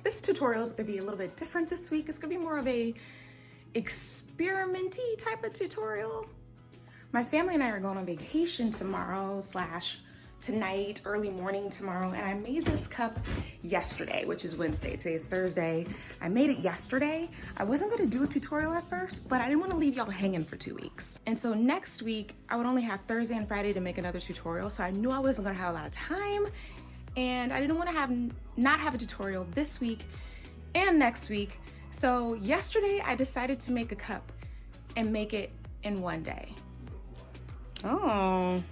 This tutorial is gonna be a little bit different this week. It's gonna be more of a experimenty type of tutorial. My family and I are going on vacation tomorrow / tonight, early morning tomorrow, and I made this cup yesterday, which is Wednesday. Today's Thursday. I made it yesterday. I wasn't gonna do a tutorial at first, but I didn't wanna leave y'all hanging for 2 weeks. And so next week, I would only have Thursday and Friday to make another tutorial, so I knew I wasn't gonna have a lot of time, and I didn't wanna not have a tutorial this week and next week. So yesterday, I decided to make a cup and make it in one day. Oh,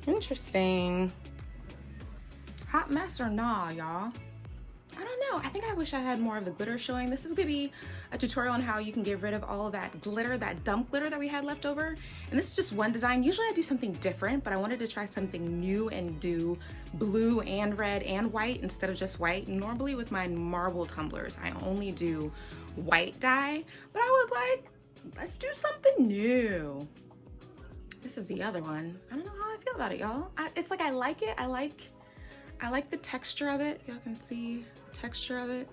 interesting. Hot mess or nah, y'all? I don't know. I think I wish I had more of the glitter showing. This is gonna be a tutorial on how you can get rid of all of that glitter, that dump glitter that we had left over. And this is just one design. Usually I do something different, but I wanted to try something new and do blue and red and white instead of just white. Normally with my marble tumblers, I only do white dye, but I was like, let's do something new. This is the other one. I don't know how I feel about it, y'all. It's like I like it. I like the texture of it. Y'all can see the texture of it.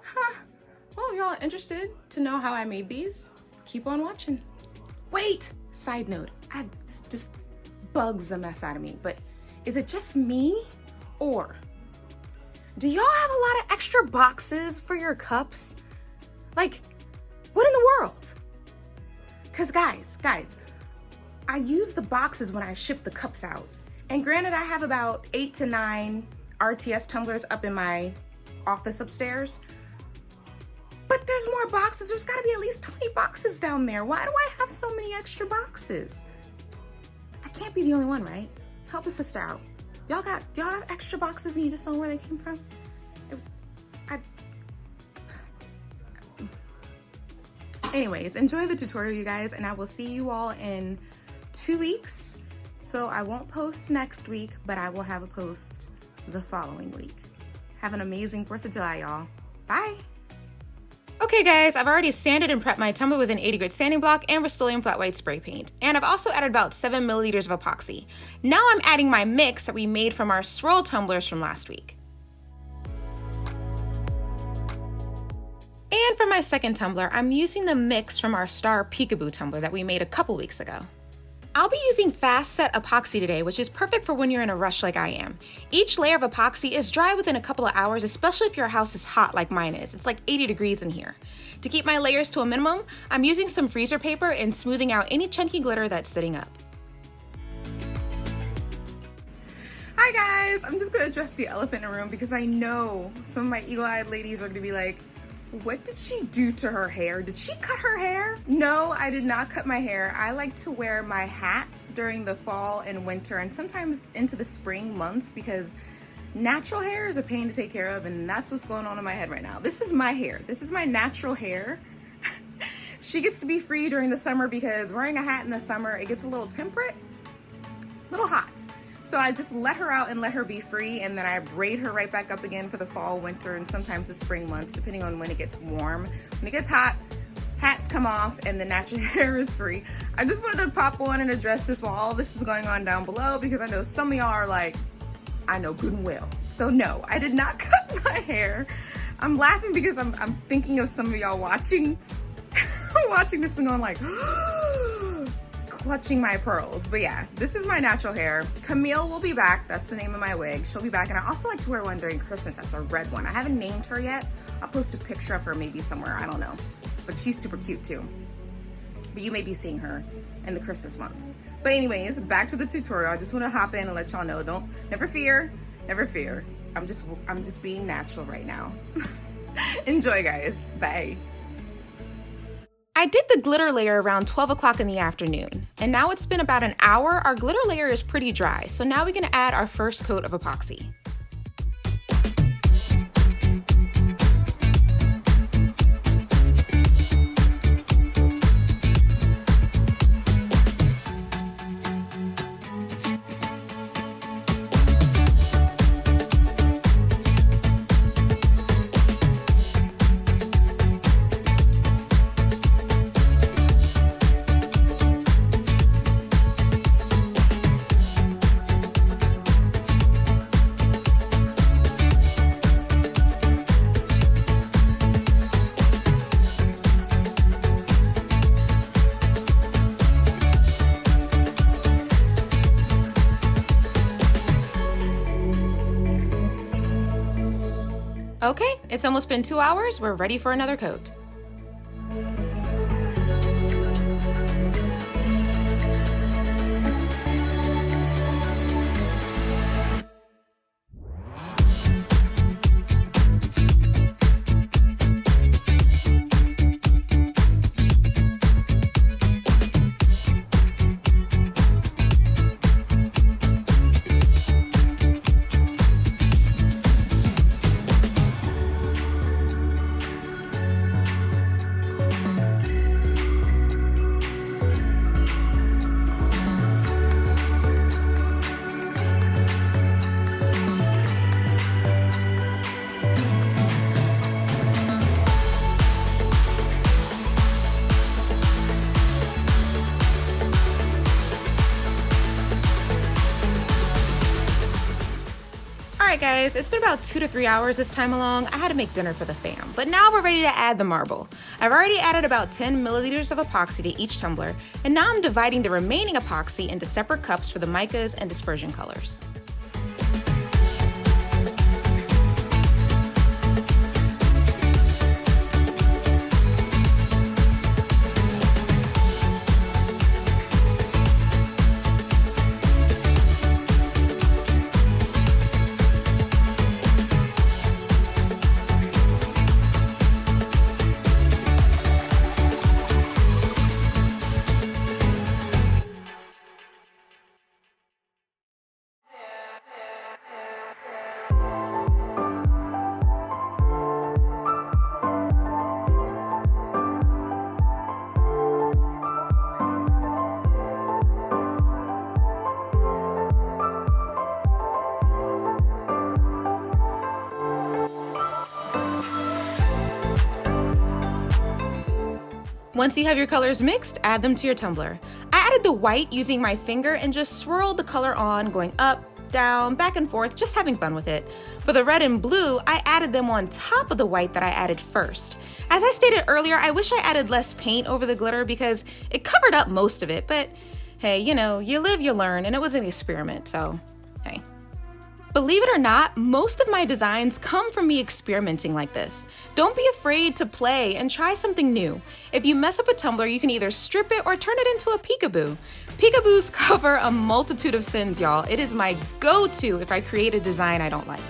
Huh. Well, if y'all are interested to know how I made these, keep on watching. Wait, side note, this just bugs the mess out of me, but is it just me, or do y'all have a lot of extra boxes for your cups? Like, what in the world? Cause guys, I use the boxes when I ship the cups out. And granted, I have about 8 to 9 RTS tumblers up in my office upstairs, but there's more boxes. There's gotta be at least 20 boxes down there. Why do I have so many extra boxes? I can't be the only one, right? Help a sister out. Y'all have extra boxes and you just don't know where they came from? Anyways, enjoy the tutorial, you guys, and I will see you all in 2 weeks. So I won't post next week, but I will have a post the following week. Have an amazing 4th of July, y'all. Bye. Okay guys, I've already sanded and prepped my tumbler with an 80 grit sanding block and Rust-Oleum flat white spray paint. And I've also added about 7 milliliters of epoxy. Now I'm adding my mix that we made from our swirl tumblers from last week. And for my second tumbler, I'm using the mix from our Star Peekaboo tumbler that we made a couple weeks ago. I'll be using fast set epoxy today, which is perfect for when you're in a rush like I am. Each layer of epoxy is dry within a couple of hours, especially if your house is hot like mine is. It's like 80 degrees in here. To keep my layers to a minimum, I'm using some freezer paper and smoothing out any chunky glitter that's sitting up. Hi guys, I'm just gonna address the elephant in the room because I know some of my eagle-eyed ladies are gonna be like, what did she do to her hair? Did she cut her hair? No, I did not cut my hair. I like to wear my hats during the fall and winter and sometimes into the spring months because natural hair is a pain to take care of, and that's what's going on in my head right now. This is my hair. This is my natural hair. She gets to be free during the summer because wearing a hat in the summer, it gets a little temperate, a little hot. So I just let her out and let her be free, and then I braid her right back up again for the fall, winter, and sometimes the spring months, depending on when it gets warm. When it gets hot, hats come off and the natural hair is free. I just wanted to pop on and address this while all this is going on down below because I know some of y'all are like, I know good and well. So no, I did not cut my hair. I'm laughing because I'm thinking of some of y'all watching this and going like, clutching my pearls. But yeah, this is my natural hair. Camille will be back. That's the name of my wig. She'll be back. And I also like to wear one during Christmas. That's a red one. I haven't named her yet. I'll post a picture of her maybe somewhere. I don't know. But she's super cute too. But you may be seeing her in the Christmas months. But anyways, back to the tutorial. I just want to hop in and let y'all know. Never fear. I'm just being natural right now. Enjoy, guys. Bye. I did the glitter layer around 12 o'clock in the afternoon, and now it's been about an hour. Our glitter layer is pretty dry, so now we can add our first coat of epoxy. Okay, it's almost been 2 hours. We're ready for another coat. Alright guys, it's been about 2 to 3 hours this time along. I had to make dinner for the fam, but now we're ready to add the marble. I've already added about 10 milliliters of epoxy to each tumbler, and now I'm dividing the remaining epoxy into separate cups for the micas and dispersion colors. Once you have your colors mixed, add them to your tumbler. I added the white using my finger and just swirled the color on, going up, down, back and forth, just having fun with it. For the red and blue, I added them on top of the white that I added first. As I stated earlier, I wish I added less paint over the glitter because it covered up most of it, but hey, you know, you live, you learn, and it was an experiment, so hey. Believe it or not, most of my designs come from me experimenting like this. Don't be afraid to play and try something new. If you mess up a tumbler, you can either strip it or turn it into a peekaboo. Peekaboos cover a multitude of sins, y'all. It is my go-to if I create a design I don't like.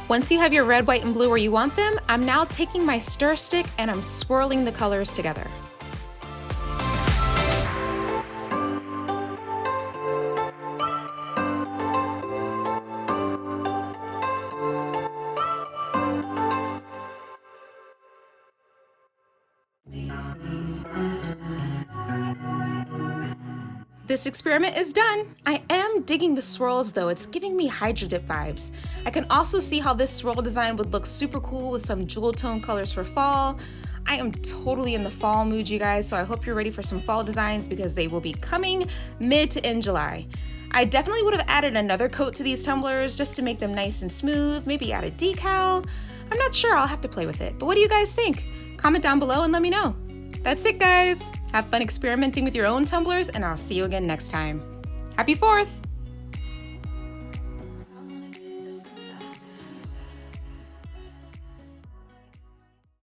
Once you have your red, white, and blue where you want them, I'm now taking my stir stick and I'm swirling the colors together. This experiment is done. I am digging the swirls though, it's giving me Hydro Dip vibes. I can also see how this swirl design would look super cool with some jewel tone colors for fall. I am totally in the fall mood, you guys, so I hope you're ready for some fall designs because they will be coming mid to end July. I definitely would have added another coat to these tumblers just to make them nice and smooth, maybe add a decal. I'm not sure, I'll have to play with it, but what do you guys think? Comment down below and let me know. That's it, guys. Have fun experimenting with your own tumblers, and I'll see you again next time. Happy 4th!